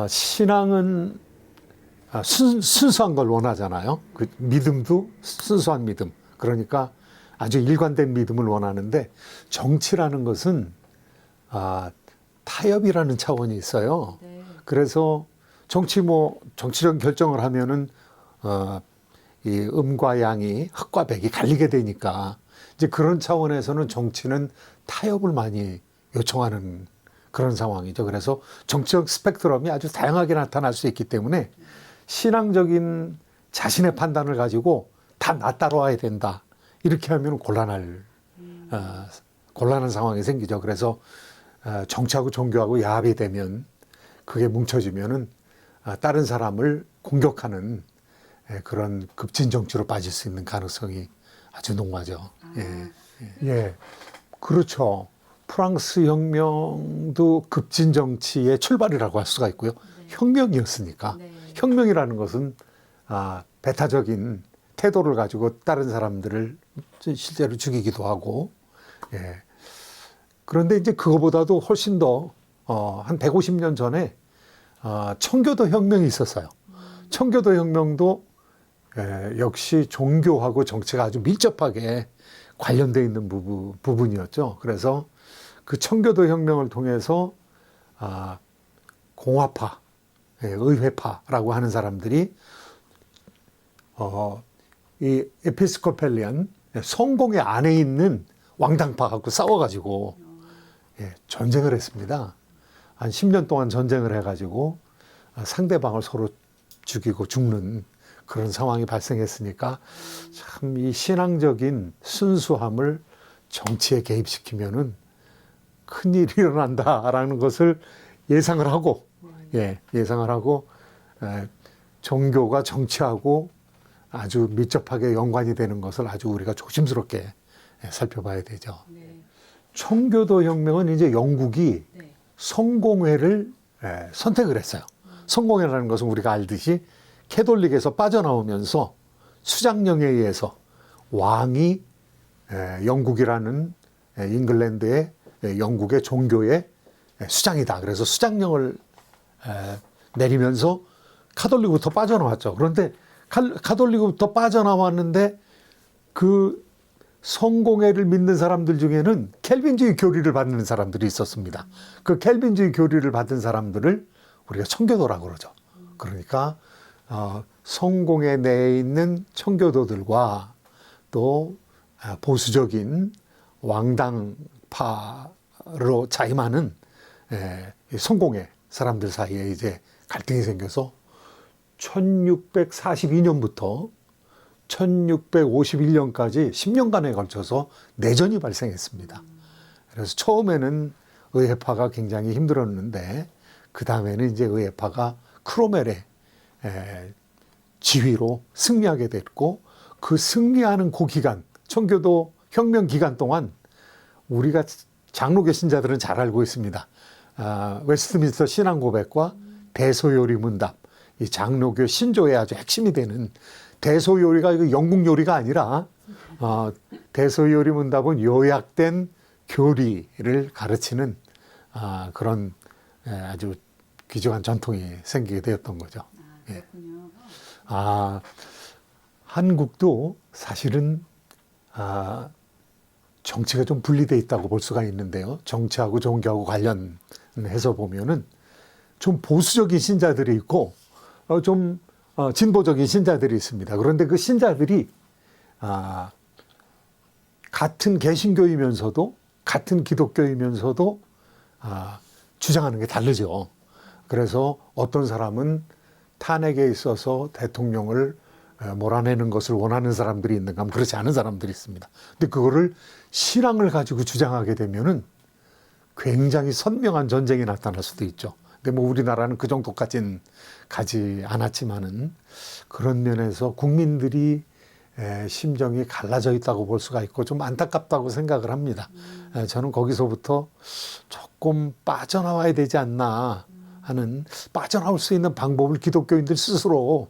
신앙은 순수한 걸 원하잖아요. 그 믿음도 순수한 믿음. 그러니까 아주 일관된 믿음을 원하는데 정치라는 것은 타협이라는 차원이 있어요. 네. 그래서 정치적 결정을 하면은 이 음과 양이 흑과 백이 갈리게 되니까 이제 그런 차원에서는 정치는 타협을 많이 요청하는 그런 상황이죠. 그래서 정치적 스펙트럼이 아주 다양하게 나타날 수 있기 때문에 신앙적인 자신의 판단을 가지고 다 나 따라와야 된다. 이렇게 하면 곤란한 상황이 생기죠. 그래서 정치하고 종교하고 야합이 되면 그게 뭉쳐지면은 다른 사람을 공격하는 그런 급진 정치로 빠질 수 있는 가능성이 아주 높아죠. 예, 그렇죠. 프랑스 혁명도 급진 정치의 출발이라고 할 수가 있고요. 혁명이었으니까. 혁명이라는 것은 배타적인 태도를 가지고 다른 사람들을 실제로 죽이기도 하고, 그런데 이제 그거보다도 훨씬 더 한 150년 전에 청교도 혁명이 있었어요. 청교도 혁명도 역시 종교하고 정치가 아주 밀접하게 관련되어 있는 부분이었죠. 그래서 그 청교도 혁명을 통해서 공화파, 의회파라고 하는 사람들이 이 에피스코펠리안 성공의 안에 있는 왕당파하고 싸워가지고 전쟁을 했습니다. 한 10년 동안 전쟁을 해가지고 상대방을 서로 죽이고 죽는 그런 상황이 발생했으니까 참 이 신앙적인 순수함을 정치에 개입시키면은 큰일이 일어난다라는 것을 예상을 하고 종교가 정치하고 아주 밀접하게 연관이 되는 것을 아주 우리가 조심스럽게 살펴봐야 되죠. 청교도 혁명은 이제 영국이 성공회를 선택을 했어요. 성공회라는 것은 우리가 알듯이 캐톨릭에서 빠져나오면서 수장령에 의해서 왕이 영국이라는 잉글랜드의 영국의 종교의 수장이다. 그래서 수장령을 내리면서 카톨릭부터 빠져나왔죠. 그런데 카톨릭부터 빠져나왔는데 그 성공회를 믿는 사람들 중에는 켈빈주의 교리를 받는 사람들이 있었습니다. 그 켈빈주의 교리를 받은 사람들을 우리가 청교도라고 그러죠. 그러니까 성공회 내에 있는 청교도들과 또 보수적인 왕당파로 자임하는 성공회 사람들 사이에 이제 갈등이 생겨서 1642년부터 1651년까지 10년간에 걸쳐서 내전이 발생했습니다. 그래서 처음에는 의회파가 굉장히 힘들었는데 그 다음에는 이제 의회파가 크로멜의 지휘로 승리하게 됐고 그 승리하는 그 기간, 청교도 혁명 기간 동안 우리가 장로교 신자들은 잘 알고 있습니다. 웨스트민스터 신앙고백과 대소요리 문답, 이 장로교 신조의 아주 핵심이 되는 대소요리가 이거 영국 요리가 아니라 대소요리 문답은 요약된 교리를 가르치는 그런 아주 귀중한 전통이 생기게 되었던 거죠. 그렇군요. 한국도 사실은 정치가 좀 분리되어 있다고 볼 수가 있는데요. 정치하고 종교하고 관련해서 보면은 좀 보수적인 신자들이 있고 좀 진보적인 신자들이 있습니다. 그런데 그 신자들이 같은 개신교이면서도 같은 기독교이면서도 주장하는 게 다르죠. 그래서 어떤 사람은 탄핵에 있어서 대통령을 몰아내는 것을 원하는 사람들이 있는가 하면 그렇지 않은 사람들이 있습니다. 근데 그거를 신앙을 가지고 주장하게 되면은 굉장히 선명한 전쟁이 나타날 수도 있죠. 근데 뭐 우리나라는 그 정도까지는 가지 않았지만은 그런 면에서 국민들이 심정이 갈라져 있다고 볼 수가 있고 좀 안타깝다고 생각을 합니다. 저는 거기서부터 조금 빠져나와야 되지 않나 하는, 빠져나올 수 있는 방법을 기독교인들 스스로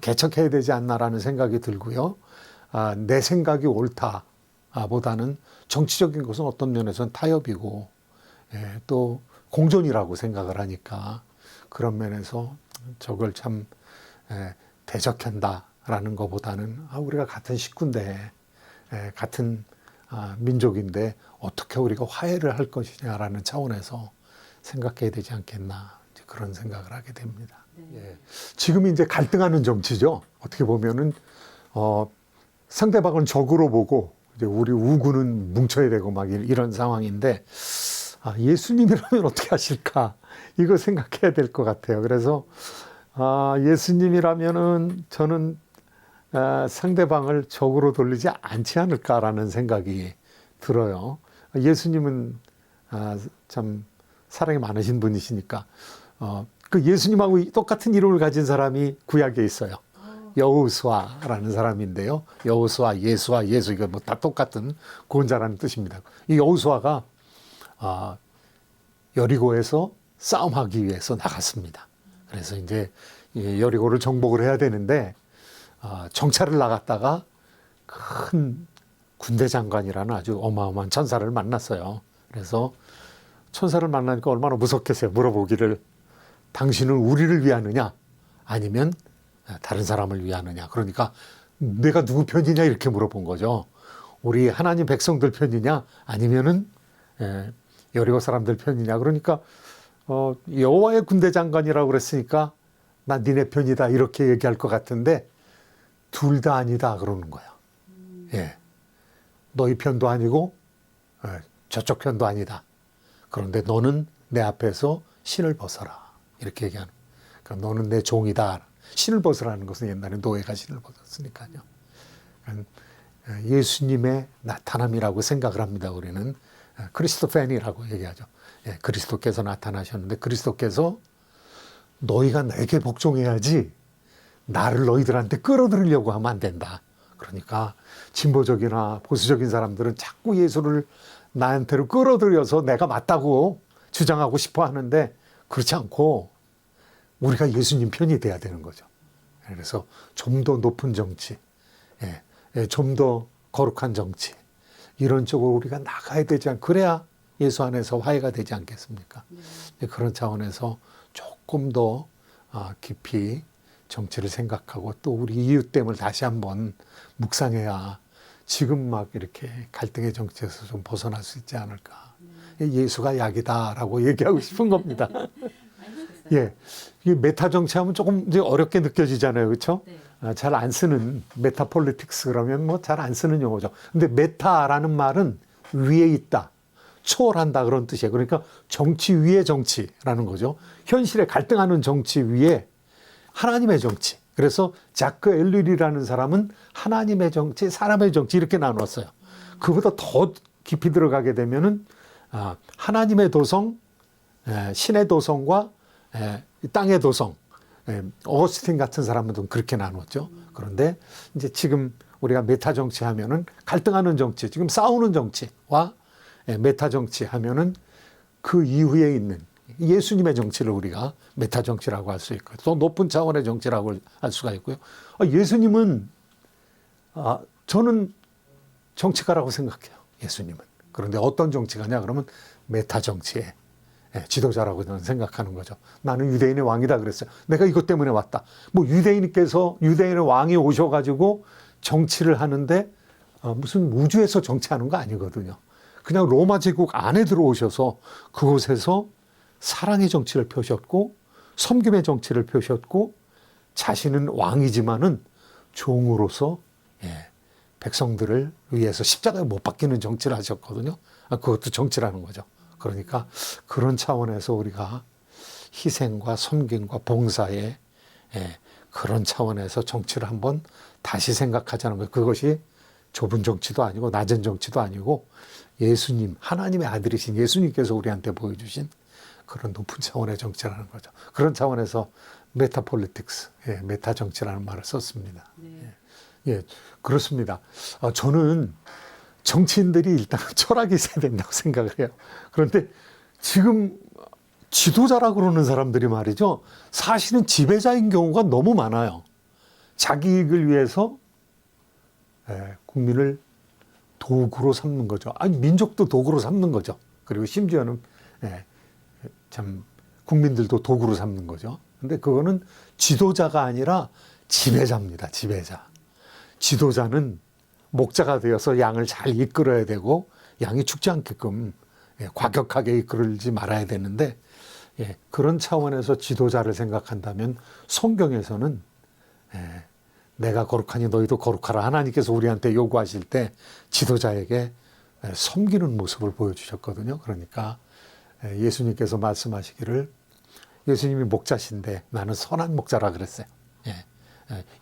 개척해야 되지 않나라는 생각이 들고요. 내 생각이 옳다 보다는 정치적인 것은 어떤 면에서는 타협이고 또 공존이라고 생각을 하니까 그런 면에서 저걸 참 대적한다라는 것보다는 우리가 같은 식구인데 같은 민족인데 어떻게 우리가 화해를 할 것이냐라는 차원에서 생각해야 되지 않겠나 그런 생각을 하게 됩니다. 예. 지금 이제 갈등하는 정치죠. 어떻게 보면은 상대방을 적으로 보고 이제 우리 우군은 뭉쳐야 되고 막 이런 상황인데 예수님이라면 어떻게 하실까 이거 생각해야 될 것 같아요. 그래서 예수님이라면은 저는 상대방을 적으로 돌리지 않지 않을까라는 생각이 들어요. 예수님은 참 사랑이 많으신 분이시니까 그 예수님하고 똑같은 이름을 가진 사람이 구약에 있어요. 여호수아라는 사람인데요. 여호수아, 예수와 예수 이거 뭐 다 똑같은 구원자라는 뜻입니다. 이 여호수아가 여리고에서 싸움하기 위해서 나갔습니다. 그래서 이제 여리고를 정복을 해야 되는데 정찰을 나갔다가 큰 군대 장관이라는 아주 어마어마한 천사를 만났어요. 그래서 천사를 만나니까 얼마나 무섭겠어요. 물어보기를 당신은 우리를 위하느냐 아니면 다른 사람을 위하느냐. 그러니까 내가 누구 편이냐 이렇게 물어본 거죠. 우리 하나님 백성들 편이냐 아니면은 여리고 사람들 편이냐. 그러니까 여호와의 군대 장관이라고 그랬으니까 나 니네 편이다 이렇게 얘기할 것 같은데 둘 다 아니다 그러는 거야. 예, 너희 편도 아니고 저쪽 편도 아니다. 그런데 너는 내 앞에서 신을 벗어라 이렇게 얘기하는. 그러니까 너는 내 종이다. 신을 벗으라는 것은 옛날에 노예가 신을 벗었으니까요. 그러니까 예수님의 나타남이라고 생각을 합니다. 우리는 크리스토팬이라고 얘기하죠. 예, 그리스도께서 나타나셨는데 그리스도께서 너희가 내게 복종해야지 나를 너희들한테 끌어들이려고 하면 안 된다. 그러니까 진보적이나 보수적인 사람들은 자꾸 예수를 나한테로 끌어들여서 내가 맞다고 주장하고 싶어 하는데 그렇지 않고 우리가 예수님 편이 돼야 되는 거죠. 그래서 좀 더 높은 정치, 좀 더 거룩한 정치 이런 쪽으로 우리가 나가야 되지 않 그래야 예수 안에서 화해가 되지 않겠습니까? 그런 차원에서 조금 더 깊이 정치를 생각하고 또 우리 이웃됨을 다시 한번 묵상해야 지금 막 이렇게 갈등의 정치에서 좀 벗어날 수 있지 않을까. 예수가 약이다라고 얘기하고 싶은 겁니다. 예, 이 메타 정치하면 조금 이제 어렵게 느껴지잖아요, 그렇죠? 네. 잘 안 쓰는 메타폴리틱스 그러면 뭐 잘 안 쓰는 용어죠. 근데 메타라는 말은 위에 있다, 초월한다 그런 뜻이에요. 그러니까 정치 위의 정치라는 거죠. 현실에 갈등하는 정치 위에 하나님의 정치. 그래서 자크 엘릴이라는 사람은 하나님의 정치, 사람의 정치 이렇게 나눴어요. 그보다 더 깊이 들어가게 되면은 하나님의 도성, 신의 도성과 땅의 도성, 어거스틴 같은 사람들은 그렇게 나눴죠. 그런데 이제 지금 우리가 메타 정치 하면은 갈등하는 정치, 지금 싸우는 정치와 메타 정치 하면은 그 이후에 있는 예수님의 정치를 우리가 메타 정치라고 할 수 있고 또 높은 차원의 정치라고 할 수가 있고요. 예수님은 저는 정치가라고 생각해요. 예수님은. 그런데 어떤 정치가냐 그러면 메타 정치의 지도자라고 저는 생각하는 거죠. 나는 유대인의 왕이다 그랬어요. 내가 이것 때문에 왔다. 뭐 유대인의 왕이 오셔가지고 정치를 하는데 무슨 우주에서 정치하는 거 아니거든요. 그냥 로마 제국 안에 들어오셔서 그곳에서 사랑의 정치를 펴셨고 섬김의 정치를 펴셨고 자신은 왕이지만은 종으로서 백성들을 위해서 십자가에 못 박히는 정치를 하셨거든요. 그것도 정치라는 거죠. 그러니까 그런 차원에서 우리가 희생과 섬김과 봉사의 그런 차원에서 정치를 한번 다시 생각하자는 거예요. 그것이 좁은 정치도 아니고 낮은 정치도 아니고 예수님, 하나님의 아들이신 예수님께서 우리한테 보여주신 그런 높은 차원의 정치라는 거죠. 그런 차원에서 메타폴리틱스, 메타 정치라는 말을 썼습니다. 네. 예, 그렇습니다. 저는 정치인들이 일단 철학이 있어야 된다고 생각을 해요. 그런데 지금 지도자라고 그러는 사람들이 말이죠. 사실은 지배자인 경우가 너무 많아요. 자기 이익을 위해서 국민을 도구로 삼는 거죠. 아니 민족도 도구로 삼는 거죠. 그리고 심지어는 참 국민들도 도구로 삼는 거죠. 근데 그거는 지도자가 아니라 지배자입니다. 지배자. 지도자는 목자가 되어서 양을 잘 이끌어야 되고 양이 죽지 않게끔 과격하게 이끌지 말아야 되는데 그런 차원에서 지도자를 생각한다면 성경에서는 내가 거룩하니 너희도 거룩하라. 하나님께서 우리한테 요구하실 때 지도자에게 섬기는 모습을 보여주셨거든요. 그러니까 예수님께서 말씀하시기를 예수님이 목자신데 나는 선한 목자라 그랬어요.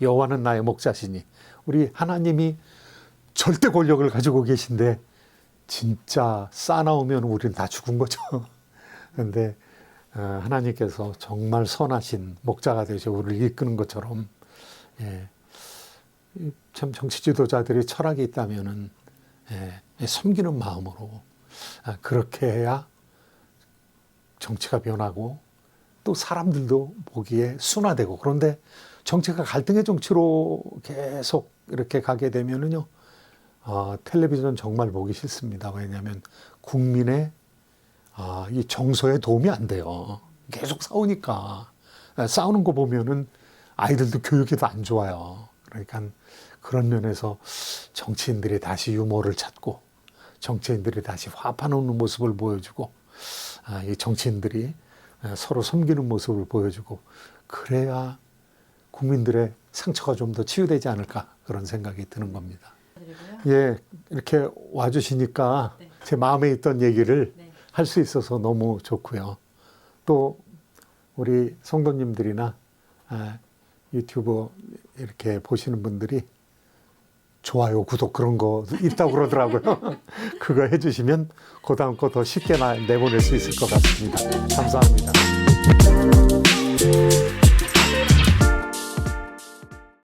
여호와는 나의 목자시니 우리 하나님이 절대 권력을 가지고 계신데 진짜 싸나우면 우리는 다 죽은 거죠. 그런데 하나님께서 정말 선하신 목자가 되셔 우리를 이끄는 것처럼 참 정치 지도자들이 철학이 있다면은 섬기는 마음으로 그렇게 해야 정치가 변하고 또 사람들도 보기에 순화되고 그런데 정치가 갈등의 정치로 계속 이렇게 가게 되면은요 텔레비전 정말 보기 싫습니다. 왜냐하면 국민의 이 정서에 도움이 안 돼요. 계속 싸우니까 싸우는 거 보면은 아이들도 교육에도 안 좋아요. 그러니까 그런 면에서 정치인들이 다시 유머를 찾고 정치인들이 다시 화합하는 모습을 보여주고 이 정치인들이 서로 섬기는 모습을 보여주고 그래야 국민들의 상처가 좀 더 치유되지 않을까 그런 생각이 드는 겁니다. 예, 이렇게 와주시니까 네. 제 마음에 있던 얘기를 네. 할 수 있어서 너무 좋고요. 또 우리 성도님들이나 유튜브 이렇게 보시는 분들이 좋아요, 구독 그런 거 있다고 그러더라고요. 그거 해주시면 그 다음 거 더 쉽게 내보낼 수 있을 것 같습니다. 감사합니다.